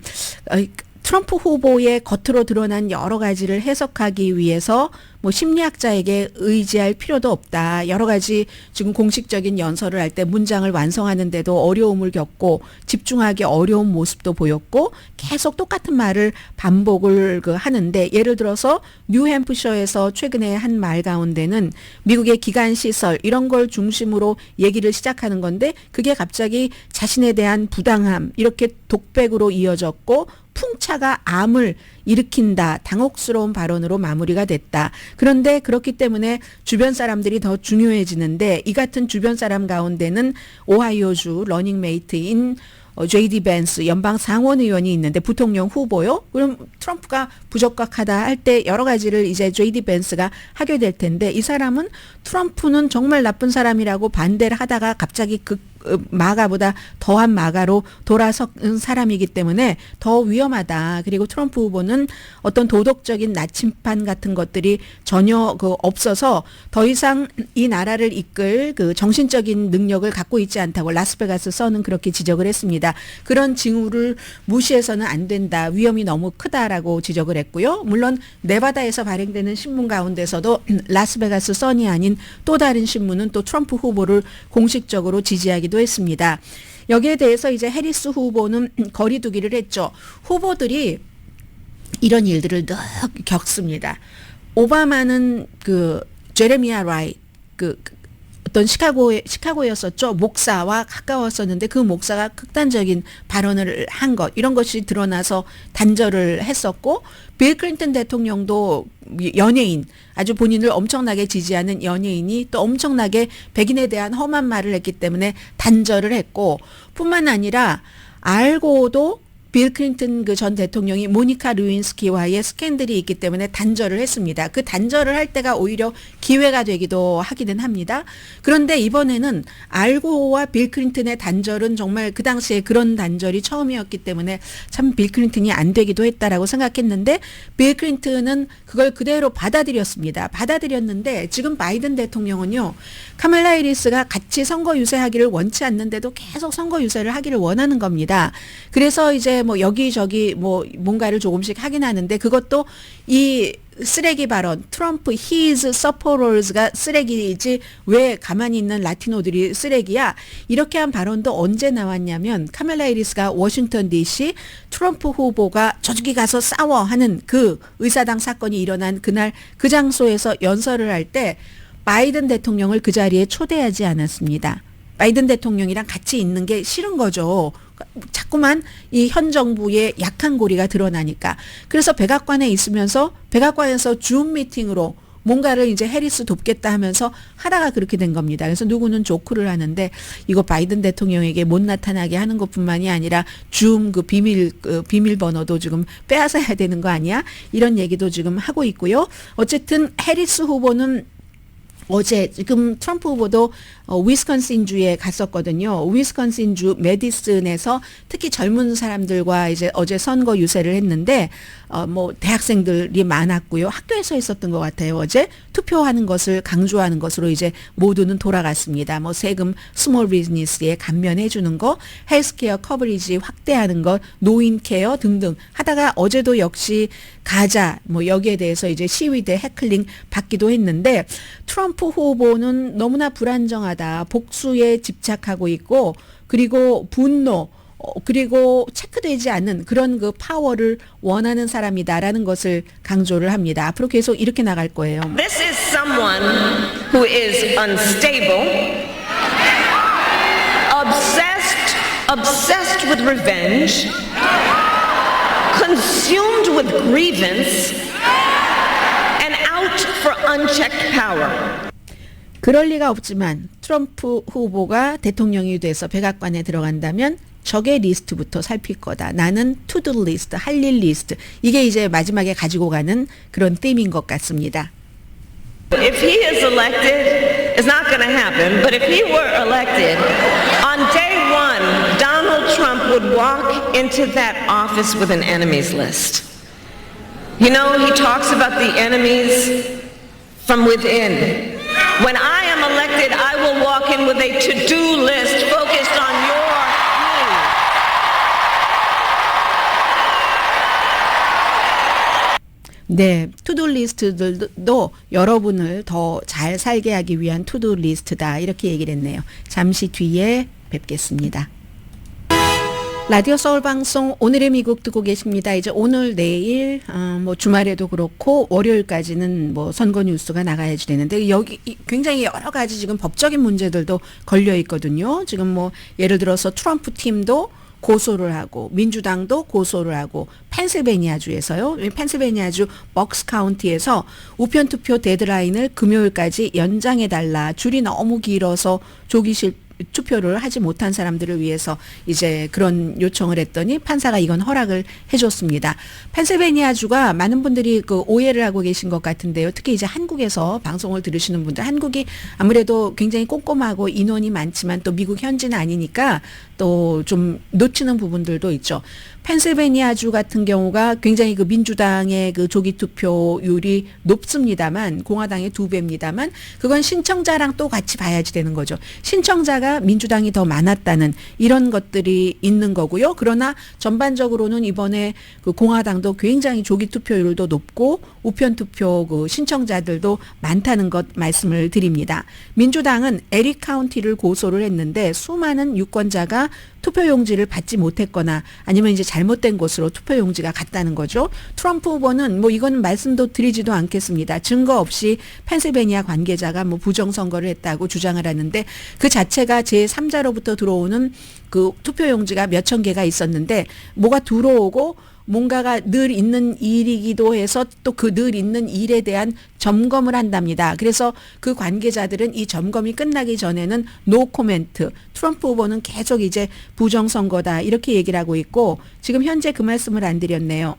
트럼프 후보의 겉으로 드러난 여러 가지를 해석하기 위해서 뭐 심리학자에게 의지할 필요도 없다. 여러 가지 지금 공식적인 연설을 할 때 문장을 완성하는데도 어려움을 겪고 집중하기 어려운 모습도 보였고 계속 똑같은 말을 반복을 하는데 예를 들어서 뉴햄프셔에서 최근에 한 말 가운데는 미국의 기관 시설 이런 걸 중심으로 얘기를 시작하는 건데 그게 갑자기 자신에 대한 부당함 이렇게 독백으로 이어졌고 풍차가 암을 일으킨다. 당혹스러운 발언으로 마무리가 됐다. 그런데 그렇기 때문에 주변 사람들이 더 중요해지는데 이 같은 주변 사람 가운데는 오하이오주 러닝메이트인 J.D. 벤스 연방 상원 의원이 있는데 부통령 후보요. 그럼 트럼프가 부적격하다 할 때 여러 가지를 이제 J.D. 벤스가 하게 될 텐데 이 사람은 트럼프는 정말 나쁜 사람이라고 반대를 하다가 갑자기 마가보다 더한 마가로 돌아선 사람이기 때문에 더 위험하다. 그리고 트럼프 후보는 어떤 도덕적인 나침반 같은 것들이 전혀 없어서 더 이상 이 나라를 이끌 그 정신적인 능력을 갖고 있지 않다고 라스베가스 선은 그렇게 지적을 했습니다. 그런 징후를 무시해서는 안 된다. 위험이 너무 크다라고 지적을 했고요. 물론 네바다에서 발행되는 신문 가운데서도 라스베가스 선이 아닌 또 다른 신문은 또 트럼프 후보를 공식적으로 지지하기도 했습니다. 여기에 대해서 이제 해리스 후보는 거리두기를 했죠. 후보들이 이런 일들을 늘 겪습니다. 오바마는 그 제레미야 라이 어떤 시카고였었죠. 목사와 가까웠었는데 그 목사가 극단적인 발언을 한 것 이런 것이 드러나서 단절을 했었고 빌 클린턴 대통령도 연예인 아주 본인을 엄청나게 지지하는 연예인이 또 엄청나게 백인에 대한 험한 말을 했기 때문에 단절을 했고 뿐만 아니라 알고도 빌 클린턴 그 전 대통령이 모니카 루인스키와의 스캔들이 있기 때문에 단절을 했습니다. 그 단절을 할 때가 오히려 기회가 되기도 하기는 합니다. 그런데 이번에는 알고와 빌 클린턴의 단절은 정말 그 당시에 그런 단절이 처음이었기 때문에 참 빌 클린턴이 안 되기도 했다라고 생각했는데 빌 클린턴은 그걸 그대로 받아들였습니다. 받아들였는데 지금 바이든 대통령은요. 카말라 해리스가 같이 선거 유세하기를 원치 않는데도 계속 선거 유세를 하기를 원하는 겁니다. 그래서 이제 뭐 여기저기 뭐 뭔가를 조금씩 하긴 하는데 그것도 이 쓰레기 발언 트럼프 his supporters가 쓰레기이지 왜 가만히 있는 라티노들이 쓰레기야 이렇게 한 발언도 언제 나왔냐면 카멜라 해리스가 워싱턴 DC 트럼프 후보가 저기 가서 싸워 하는 그 의사당 사건이 일어난 그날 그 장소에서 연설을 할 때 바이든 대통령을 그 자리에 초대하지 않았습니다. 바이든 대통령이랑 같이 있는 게 싫은 거죠. 자꾸만 이 현 정부의 약한 고리가 드러나니까. 그래서 백악관에 있으면서 백악관에서 줌 미팅으로 뭔가를 이제 해리스 돕겠다 하면서 하다가 그렇게 된 겁니다. 그래서 누구는 조크를 하는데 이거 바이든 대통령에게 못 나타나게 하는 것뿐만이 아니라 줌 그 비밀번호도 지금 빼앗아야 되는 거 아니야? 이런 얘기도 지금 하고 있고요. 어쨌든 해리스 후보는 어제 지금 트럼프 후보도 위스콘신주에 갔었거든요. 위스콘신주 메디슨에서 특히 젊은 사람들과 이제 어제 선거 유세를 했는데 뭐 대학생들이 많았고요. 학교에서 있었던 것 같아요. 어제 투표하는 것을 강조하는 것으로 이제 모두는 돌아갔습니다. 뭐 세금 스몰 비즈니스에 감면해 주는 거, 헬스케어 커버리지 확대하는 것, 노인 케어 등등 하다가 어제도 역시 가자 뭐 여기에 대해서 이제 시위대 해클링 받기도 했는데 트럼프 후보는 너무나 불안정하다. 복수에 집착하고 있고 그리고 분노 그리고 체크되지 않는 그런 그 파워를 원하는 사람이다라는 것을 강조를 합니다. 앞으로 계속 이렇게 나갈 거예요. This is someone who is unstable, obsessed with revenge, consumed with grievance, and out for unchecked power. 그럴 리가 없지만 트럼프 후보가 대통령이 돼서 백악관에 들어간다면 적의 리스트부터 살필 거다. 나는 투두 리스트, 할 일 리스트. 이게 이제 마지막에 가지고 가는 그런 팀인 것 같습니다. If he is elected, it's not going to happen, but if he were elected, on day one, Donald Trump would walk into that office with an enemies list. You know, he talks about the enemies from within. When I am elected, I will walk in with a to-do list focused on your needs. 네, 투두 리스트들도 여러분을 더 잘 살게 하기 위한 투두 리스트다. 이렇게 얘기를 했네요. 잠시 뒤에 뵙겠습니다. 라디오 서울 방송 오늘의 미국 듣고 계십니다. 이제 오늘 내일 뭐 주말에도 그렇고 월요일까지는 뭐 선거 뉴스가 나가야지 되는데 여기 굉장히 여러 가지 지금 법적인 문제들도 걸려 있거든요. 지금 뭐 예를 들어서 트럼프 팀도 고소를 하고 민주당도 고소를 하고 펜실베니아주에서요. 펜실베니아주 벅스 카운티에서 우편 투표 데드라인을 금요일까지 연장해달라. 줄이 너무 길어서 조기실 투표를 하지 못한 사람들을 위해서 이제 그런 요청을 했더니 판사가 이건 허락을 해줬습니다. 펜실베니아주가 많은 분들이 그 오해를 하고 계신 것 같은데요. 특히 이제 한국에서 방송을 들으시는 분들, 한국이 아무래도 굉장히 꼼꼼하고 인원이 많지만 또 미국 현지는 아니니까 또 좀 놓치는 부분들도 있죠. 펜실베니아주 같은 경우가 굉장히 그 민주당의 그 조기 투표율이 높습니다만 공화당의 2배입니다만 그건 신청자랑 또 같이 봐야지 되는 거죠. 신청자가 민주당이 더 많았다는 이런 것들이 있는 거고요. 그러나 전반적으로는 이번에 그 공화당도 굉장히 조기 투표율도 높고 우편 투표 그 신청자들도 많다는 것 말씀을 드립니다. 민주당은 에릭 카운티를 고소를 했는데 수많은 유권자가 투표용지를 받지 못했거나 아니면 이제 잘못된 곳으로 투표용지가 갔다는 거죠. 트럼프 후보는 뭐 이건 말씀도 드리지도 않겠습니다. 증거 없이 펜실베니아 관계자가 뭐 부정선거를 했다고 주장을 하는데 그 자체가 제3자로부터 들어오는 그 투표용지가 몇천 개가 있었는데 뭐가 들어오고 뭔가가 늘 있는 일이기도 해서 또 그 늘 있는 일에 대한 점검을 한답니다. 그래서 그 관계자들은 이 점검이 끝나기 전에는 노 코멘트. 트럼프 후보는 계속 이제 부정선거다 이렇게 얘기를 하고 있고 지금 현재 그 말씀을 안 드렸네요.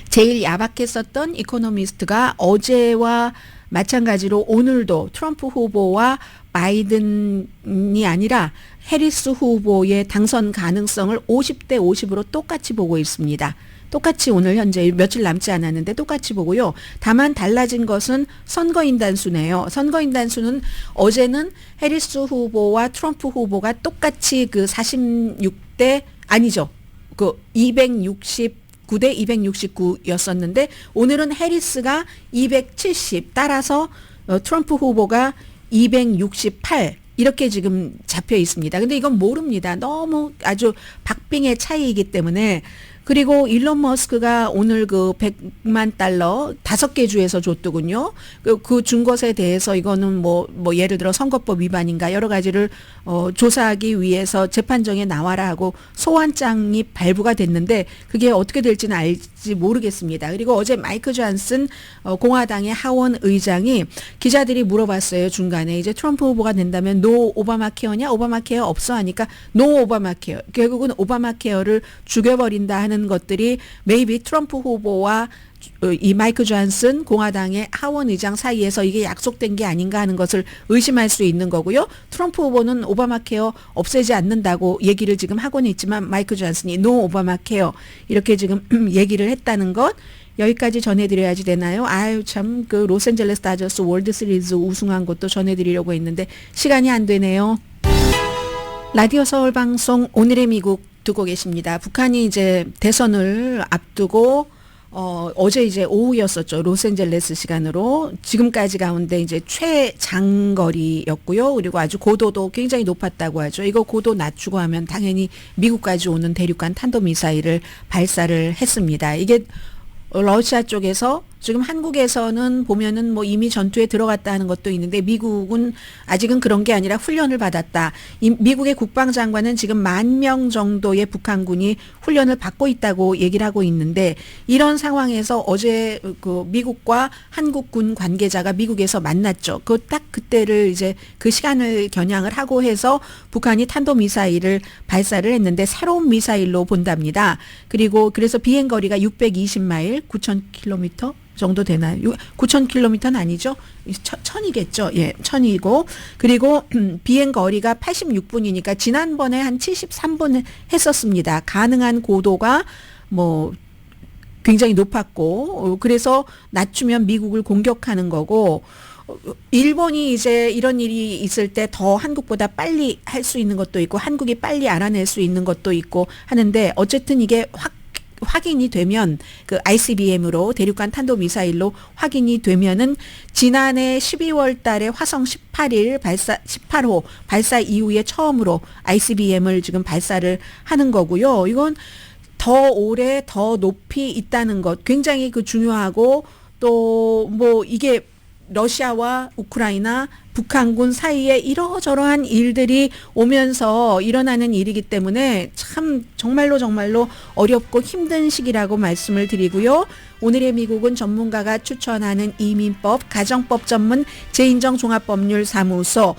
제일 야박했었던 이코노미스트가 어제와 마찬가지로 오늘도 트럼프 후보와 바이든이 아니라 해리스 후보의 당선 가능성을 50대 50으로 똑같이 보고 있습니다. 똑같이 오늘 현재 며칠 남지 않았는데 똑같이 보고요. 다만 달라진 것은 선거인단 수네요. 선거인단 수는 어제는 해리스 후보와 트럼프 후보가 똑같이 그 46대 아니죠. 그 269대 269였었는데 오늘은 해리스가 270 따라서 트럼프 후보가 268 이렇게 지금 잡혀 있습니다. 근데 이건 모릅니다. 너무 아주 박빙의 차이이기 때문에 그리고 일론 머스크가 오늘 그 100만 달러 5개 주에서 줬더군요. 그 준 것에 대해서 이거는 뭐 예를 들어 선거법 위반인가 여러 가지를 조사하기 위해서 재판정에 나와라 하고 소환장이 발부가 됐는데 그게 어떻게 될지는 알지 모르겠습니다. 그리고 어제 마이크 존슨 공화당의 하원 의장이 기자들이 물어봤어요. 중간에 이제 트럼프 후보가 된다면 노 오바마 케어냐? 오바마 케어 없어 하니까 노 오바마 케어. 결국은 오바마 케어를 죽여버린다 하는 것들이 maybe 트럼프 후보와 이 마이크 존슨 공화당의 하원 의장 사이에서 이게 약속된 게 아닌가 하는 것을 의심할 수 있는 거고요. 트럼프 후보는 오바마 케어 없애지 않는다고 얘기를 지금 하고는 있지만 마이크 존슨이 노 오바마 케어 이렇게 지금 얘기를 했다는 것 여기까지 전해드려야지 되나요? 아유 참 그 로스앤젤레스 다저스 월드 시리즈 우승한 것도 전해드리려고 했는데 시간이 안 되네요. 라디오 서울 방송 오늘의 미국 듣고 계십니다. 북한이 이제 대선을 앞두고 어제 이제 오후였었죠. 로스앤젤레스 시간으로 지금까지 가운데 이제 최장거리였고요. 그리고 아주 고도도 굉장히 높았다고 하죠. 이거 고도 낮추고 하면 당연히 미국까지 오는 대륙간 탄도미사일을 발사를 했습니다. 이게 러시아 쪽에서 지금 한국에서는 보면은 뭐 이미 전투에 들어갔다 하는 것도 있는데 미국은 아직은 그런 게 아니라 훈련을 받았다. 미국의 국방장관은 지금 10,000명 정도의 북한군이 훈련을 받고 있다고 얘기를 하고 있는데 이런 상황에서 어제 그 미국과 한국군 관계자가 미국에서 만났죠. 그 딱 그때를 이제 그 시간을 겨냥을 하고 해서 북한이 탄도미사일을 발사를 했는데 새로운 미사일로 본답니다. 그리고 그래서 비행거리가 620마일 9,000km 정도 되나요? 9,000km는 아니죠? 1,000이겠죠. 예, 1,000이고 그리고 비행 거리가 86분이니까 지난번에 한 73분 했었습니다. 가능한 고도가 뭐 굉장히 높았고 그래서 낮추면 미국을 공격하는 거고 일본이 이제 이런 일이 있을 때 더 한국보다 빨리 할 수 있는 것도 있고 한국이 빨리 알아낼 수 있는 것도 있고 하는데 어쨌든 이게 확인이 되면 그 ICBM으로 대륙간 탄도미사일로 확인이 되면은 지난해 12월 달에 화성 18호 발사 이후에 처음으로 ICBM을 지금 발사를 하는 거고요. 이건 더 오래 더 높이 있다는 것 굉장히 그 중요하고 또 뭐 이게 러시아와 우크라이나, 북한군 사이에 이러저러한 일들이 오면서 일어나는 일이기 때문에 참 정말로 어렵고 힘든 시기라고 말씀을 드리고요. 오늘의 미국은 전문가가 추천하는 이민법, 가정법 전문 재인정종합법률사무소,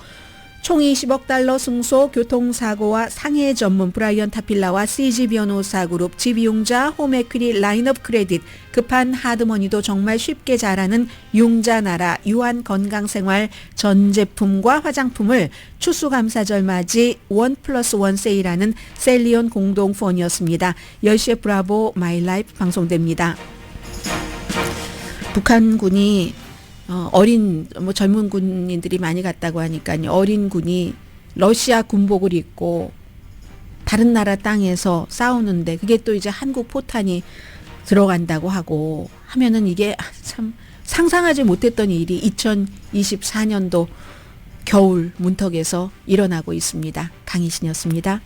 총 20억 달러 승소, 교통사고와 상해 전문 브라이언 타필라와 CG 변호사 그룹, 집용자 홈에퀴리 라인업 크레딧, 급한 하드머니도 정말 쉽게 잘하는 융자나라, 유한 건강생활 전 제품과 화장품을 추수감사절 맞이 1+1 세일하는 셀리온 공동후원이었습니다. 10시에 브라보 마이 라이프 방송됩니다. 북한군이 어린 젊은 군인들이 많이 갔다고 하니까요. 어린 군이 러시아 군복을 입고 다른 나라 땅에서 싸우는데 그게 또 이제 한국 포탄이 들어간다고 하고 하면은 이게 참 상상하지 못했던 일이 2024년도 겨울 문턱에서 일어나고 있습니다. 강희신이었습니다.